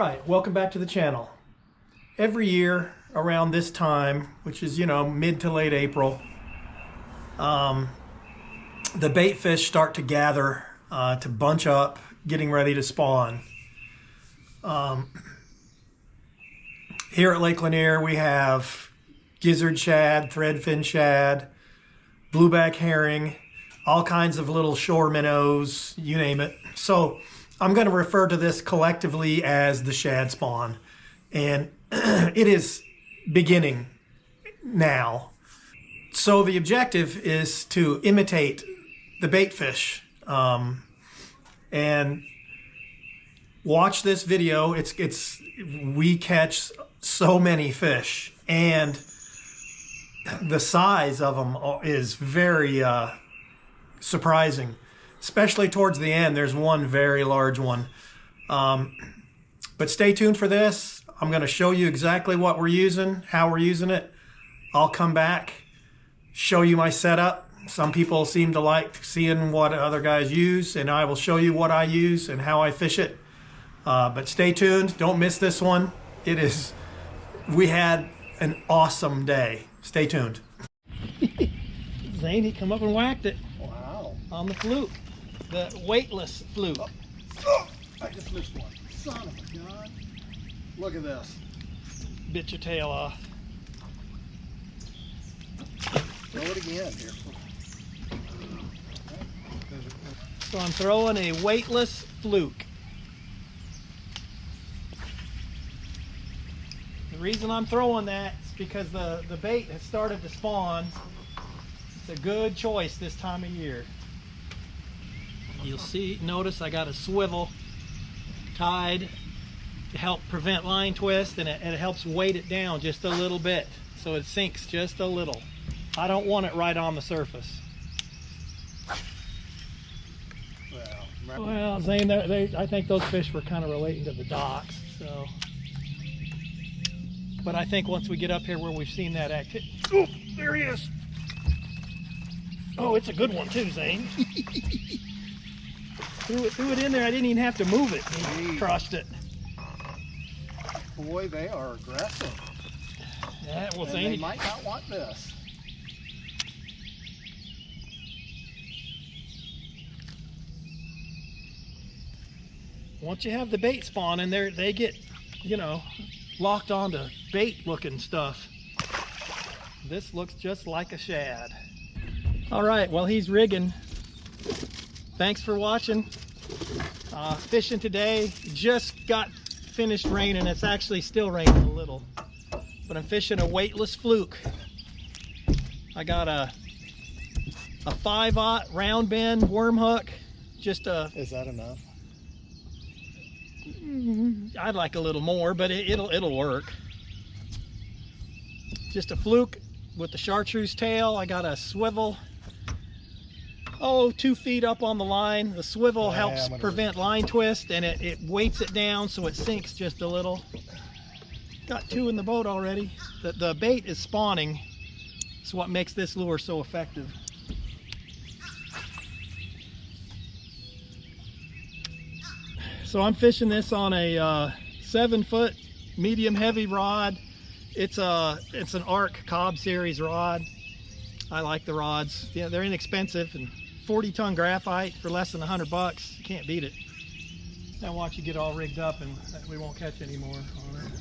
Alright, welcome back to the channel. Every year around this time, which is, mid to late April, the bait fish start to gather, to bunch up, getting ready to spawn. Here at Lake Lanier we have gizzard shad, threadfin shad, blueback herring, all kinds of little shore minnows, you name it. So I'm going to refer to this collectively as the shad spawn, and it is beginning now. So the objective is to imitate the bait fish, and watch this video. We catch so many fish, and the size of them is very surprising, especially towards the end. There's one very large one, but stay tuned for this. I'm going to show you exactly what we're using, how we're using it. I'll come back, show you my setup. Some people seem to like seeing what other guys use, and I will show you what I use and how I fish it. But stay tuned, don't miss this one. We had an awesome day. Stay tuned. Zane, he come up and whacked it. Wow. On the fluke, the weightless fluke. Oh, I just missed one. Son of a gun. Look at this. Bit your tail off. Throw it again here. So I'm throwing a weightless fluke. The reason I'm throwing that is because the bait has started to spawn. It's a good choice this time of year. You'll notice I got a swivel tied to help prevent line twist, and it helps weight it down just a little bit so it sinks just a little. I don't want it right on the surface. Well, Zane, I think those fish were kind of relating to the docks, so. But I think once we get up here where we've seen that activity. Oh, there he is. Oh, it's a good one too, Zane. threw it in there. I didn't even have to move it. He crushed it. Boy, they are aggressive. Yeah, well, and Zane, they might not want this. Once you have the bait spawning, they get, locked onto bait looking stuff. This looks just like a shad. All right, well, he's rigging. Thanks for watching. Fishing today. Just got finished raining. It's actually still raining a little, but I'm fishing a weightless fluke. I got a 5/0 round bend worm hook. Is that enough? I'd like a little more, but it'll work. Just a fluke with the chartreuse tail. I got a swivel, 2 feet up on the line. The swivel helps prevent line twist, and it weights it down so it sinks just a little. Got 2 in the boat already. The bait is spawning. It's what makes this lure so effective. So I'm fishing this on a 7-foot medium heavy rod. It's an Arc Cobb series rod. I like the rods. Yeah, they're inexpensive, and 40-ton graphite for less than $100. You can't beat it. Now watch you get all rigged up and we won't catch any more on it.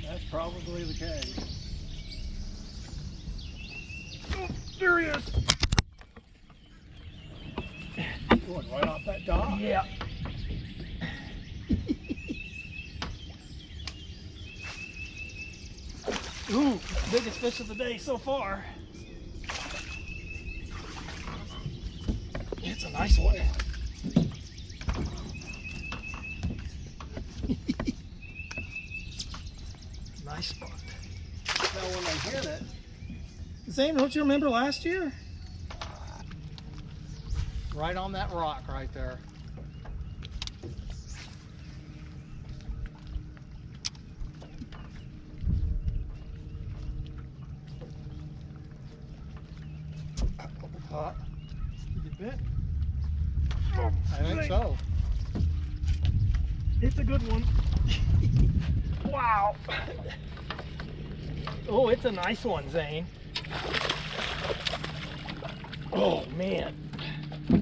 That's probably the case. Oh, there he is. Going right off that dock. Yeah. Ooh, biggest fish of the day so far. It's a nice one. Nice spot. Now when they hit it. Zane, don't you remember last year? Right on that rock right there. Did you bit? I think so. It's a good one. Wow. Oh, it's a nice one, Zane. Oh, man. I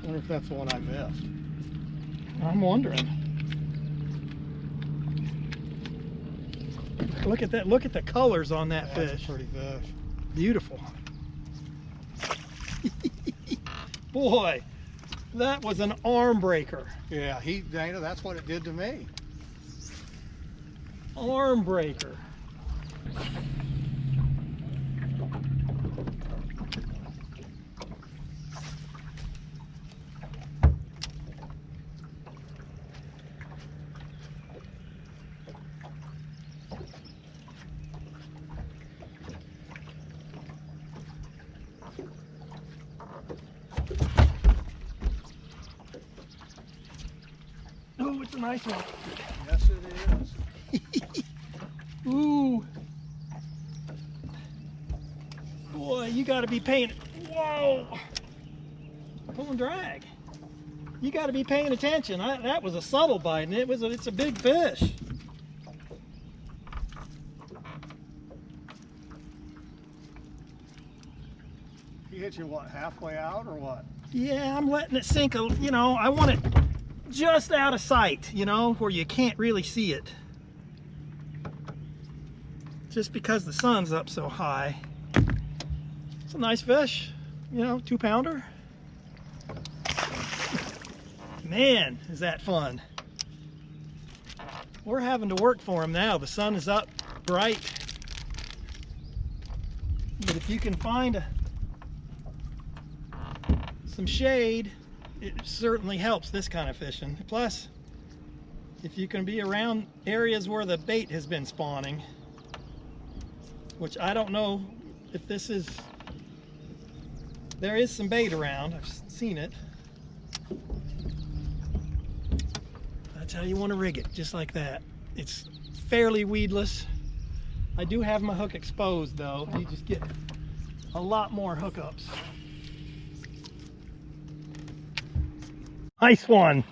wonder if that's the one I missed. I'm wondering. Look at that. Look at the colors on that That's fish. a pretty fish. Beautiful. Boy, that was an arm breaker. Yeah, Dana, that's what it did to me. Arm breaker. Oh, it's a nice one. Yes, it is. Ooh. Boy, you got to be paying. Whoa. Pull and drag. You got to be paying attention. That was a subtle bite, and it's a big fish. He hit you what, halfway out or what? Yeah, I'm letting it sink. You know, I want it just out of sight. You know, where you can't really see it. Just because the sun's up so high. It's a nice fish, you know, 2-pounder. Man, is that fun. We're having to work for him now. The sun is up bright. But if you can find some shade, it certainly helps this kind of fishing. Plus, if you can be around areas where the bait has been spawning, which I don't know if this is, there is some bait around, I've seen it. That's how you want to rig it, just like that. It's fairly weedless. I do have my hook exposed though. You just get a lot more hookups. Nice one.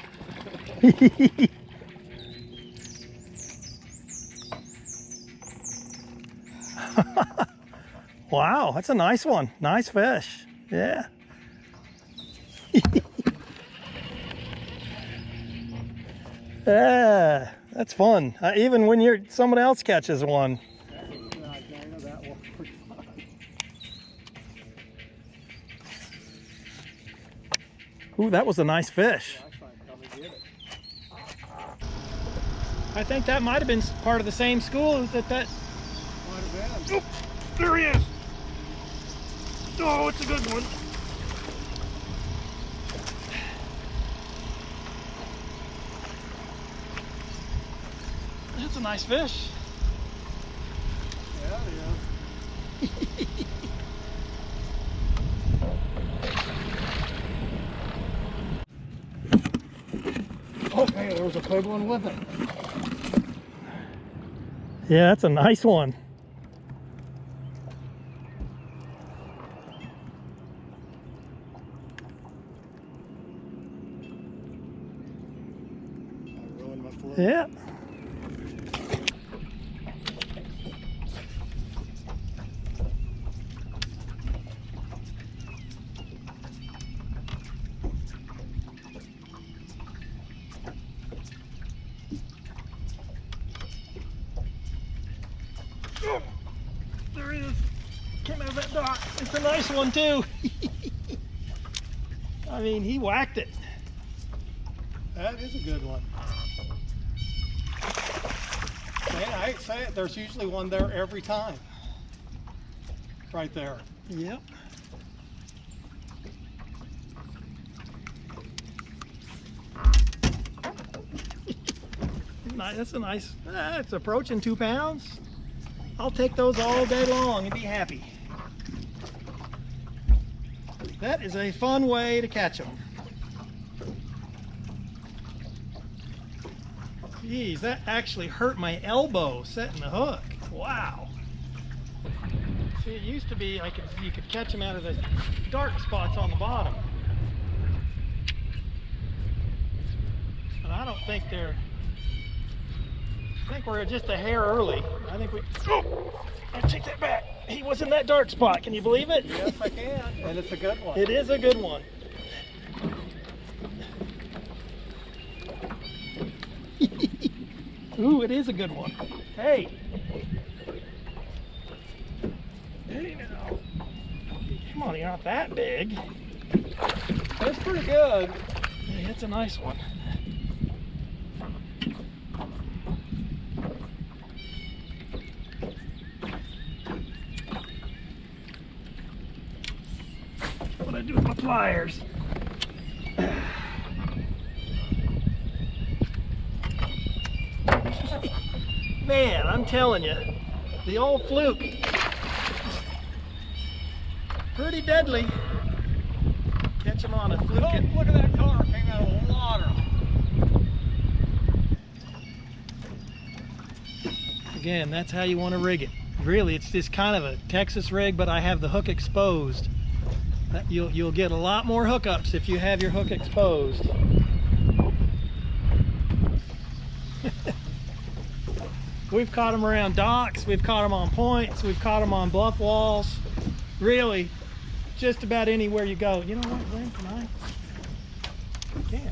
Wow, that's a nice one. Nice fish. Yeah. Yeah, that's fun. Even when someone else catches one. Yeah, Dana, that was pretty fun. Ooh, that was a nice fish. I tried to come and get it. I think that might have been part of the same school that. Might have been. Oh, there he is. Oh, it's a good one. That's a nice fish. Yeah, it is. Okay, there was a big one with it. Yeah, that's a nice one. I ruined my fluke. Yeah. Oh, there he is. Came out of that dock. It's a nice one too. I mean, he whacked it. That is a good one. Man, I hate to say it, there's usually one there every time. Right there. Yep. That's a nice, it's approaching 2 pounds. I'll take those all day long and be happy. That is a fun way to catch them. Geez, that actually hurt my elbow setting the hook. Wow. See, it used to be you could catch them out of the dark spots on the bottom. I don't think they're, I think we're just a hair early. I think we, oh, I take that back. He was in that dark spot. Can you believe it? Yes, I can. And it's a good one. It is a good one. Ooh, it is a good one. Hey. Hey now. Come on, you're not that big. That's pretty good. Hey, it's a nice one. What do I do with my pliers? Man, I'm telling you, the old Fluke, pretty deadly. Catch him on a Fluke. Oh, look at that car, came out of the water. Again, that's how you want to rig it. Really, it's just kind of a Texas rig, but I have the hook exposed. You'll get a lot more hookups if you have your hook exposed. We've caught them around docks, we've caught them on points, we've caught them on bluff walls. Really, just about anywhere you go. You know what, Glenn, can I? I can.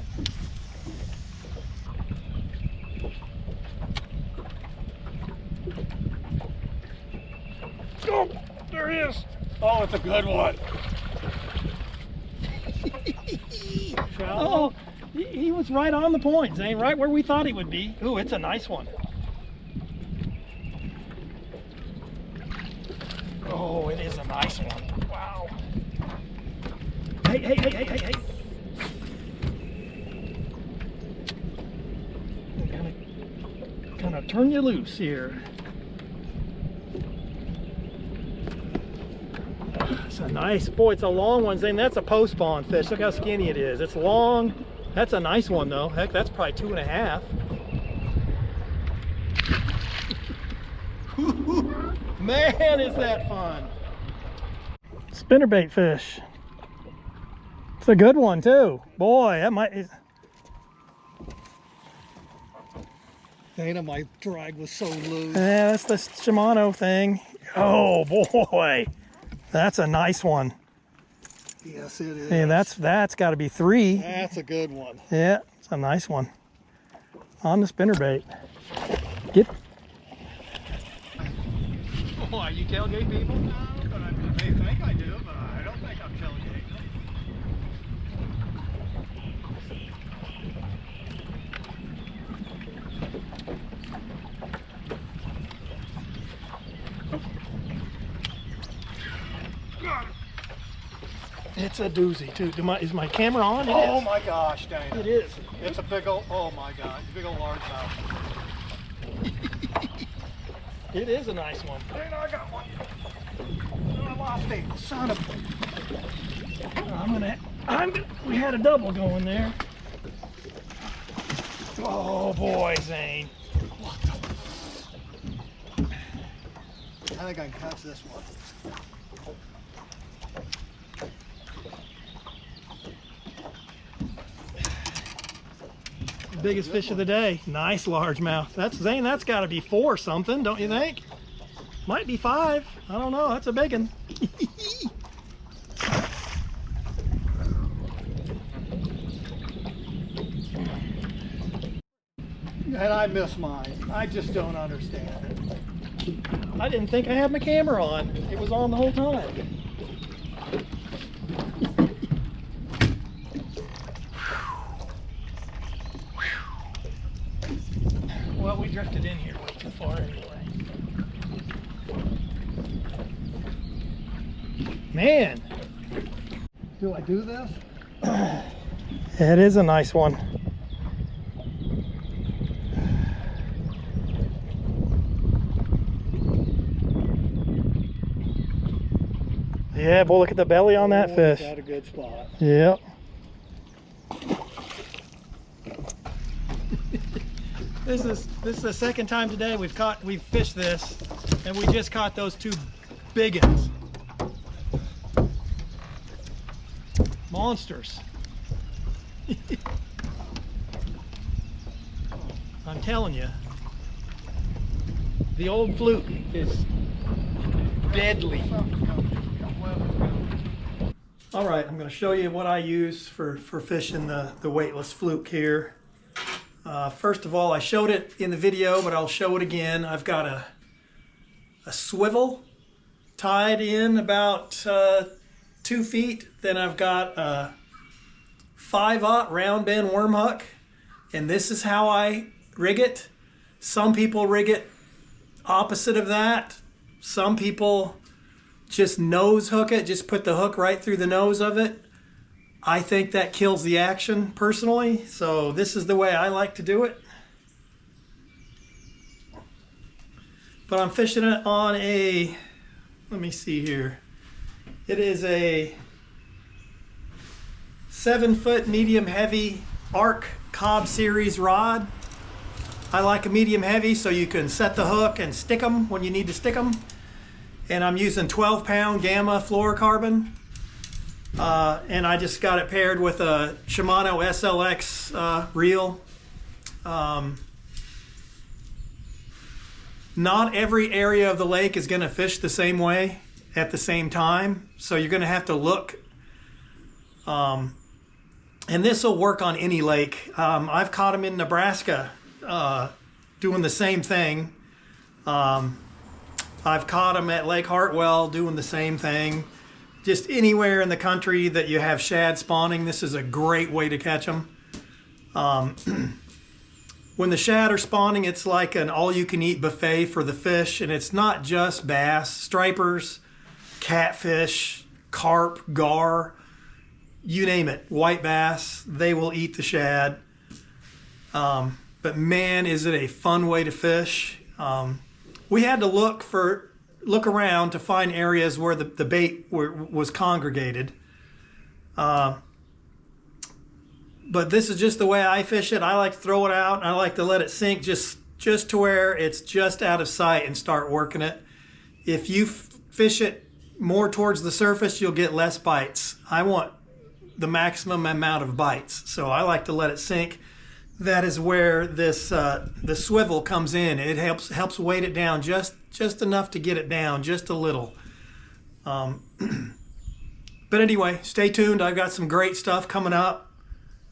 Oh, there he is. Oh, it's a good one. Oh, he was right on the point, Zane, right where we thought he would be. Ooh, it's a nice one. Oh, it is a nice one. Wow. Hey, hey, hey, hey, hey, hey. I'm gonna turn you loose here. It's a nice, boy, it's a long one, Zane. That's a post spawn fish. Look how skinny it is. It's long. That's a nice one though. Heck, that's probably 2.5. Man, is that fun. Spinnerbait fish. It's a good one too. Boy, that might... Dana, my drag was so loose. Yeah, that's the Shimano thing. Oh boy, that's a nice one. Yes, it is. Hey, that's got to be 3. That's a good one. Yeah, it's a nice one. On the spinnerbait. Get. Why, you tailgate people? No, but I mean, they think I do, but I don't think I'm tailgating them. It's a doozy too. Is my camera on? Oh my gosh, Dana. It is. It's a big old, oh my God, big old largemouth. It is a nice one. Dana, I got one. Oh, I lost him. Son of we had a double going there. Oh boy, Zane. What the? I think I can catch this one. Biggest fish of the day. Nice largemouth. That's Zane, that's got to be 4 something, don't you think? Might be 5. I don't know. That's a big one. And I miss mine. I just don't understand it. I didn't think I had my camera on. It was on the whole time. Well, we drifted in here way too far anyway. Man. Do I do this? It is a nice one. Yeah, boy, look at the belly on that fish. At a good spot. Yep. This is the second time today we've fished this, and we just caught those 2 big ones. Monsters. I'm telling you, the old Fluke is deadly. All right, I'm going to show you what I use for fishing the weightless Fluke here. First of all, I showed it in the video, but I'll show it again. I've got a swivel tied in about 2 feet. Then I've got a 5/0 round bend worm hook, and this is how I rig it. Some people rig it opposite of that. Some people just nose hook it, just put the hook right through the nose of it. I think that kills the action personally, so this is the way I like to do it. But I'm fishing it on a, let me see here. It is a 7-foot medium heavy Arc Cobb Series rod. I like a medium heavy so you can set the hook and stick them when you need to stick them. And I'm using 12-pound Gamma fluorocarbon. And I just got it paired with a Shimano SLX reel. Not every area of the lake is going to fish the same way at the same time, so you're going to have to look. And this will work on any lake. I've caught them in Nebraska doing the same thing. I've caught them at Lake Hartwell doing the same thing. Just anywhere in the country that you have shad spawning, this is a great way to catch them. When the shad are spawning, it's like an all-you-can-eat buffet for the fish, and it's not just bass, stripers, catfish, carp, gar, you name it, white bass, they will eat the shad. But man, is it a fun way to fish. We had to look around to find areas where the bait was congregated. But this is just the way I fish it. I like to throw it out, and I like to let it sink just to where it's just out of sight and start working it. If you fish it more towards the surface, you'll get less bites. I want the maximum amount of bites, so I like to let it sink. That is where this the swivel comes in. It helps weight it down just enough to get it down, just a little. But anyway, stay tuned. I've got some great stuff coming up.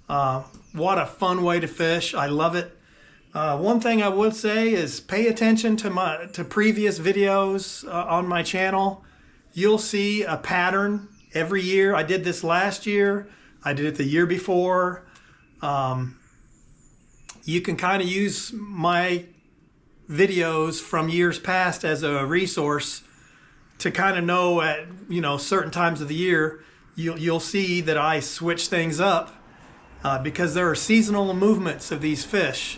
What a fun way to fish. I love it. One thing I would say is pay attention to previous videos on my channel. You'll see a pattern every year. I did this last year. I did it the year before. You can kind of use my videos from years past as a resource to kind of know at certain times of the year. You'll see that I switch things up because there are seasonal movements of these fish.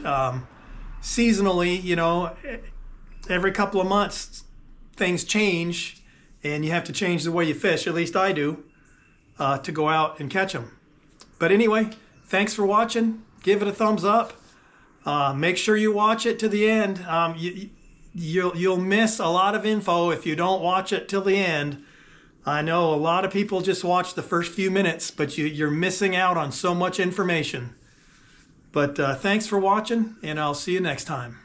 Seasonally, every couple of months things change, and you have to change the way you fish. At least I do, to go out and catch them. But anyway, thanks for watching. Give it a thumbs up. Make sure you watch it to the end. You'll miss a lot of info if you don't watch it till the end. I know a lot of people just watch the first few minutes, but you're missing out on so much information. But thanks for watching, and I'll see you next time.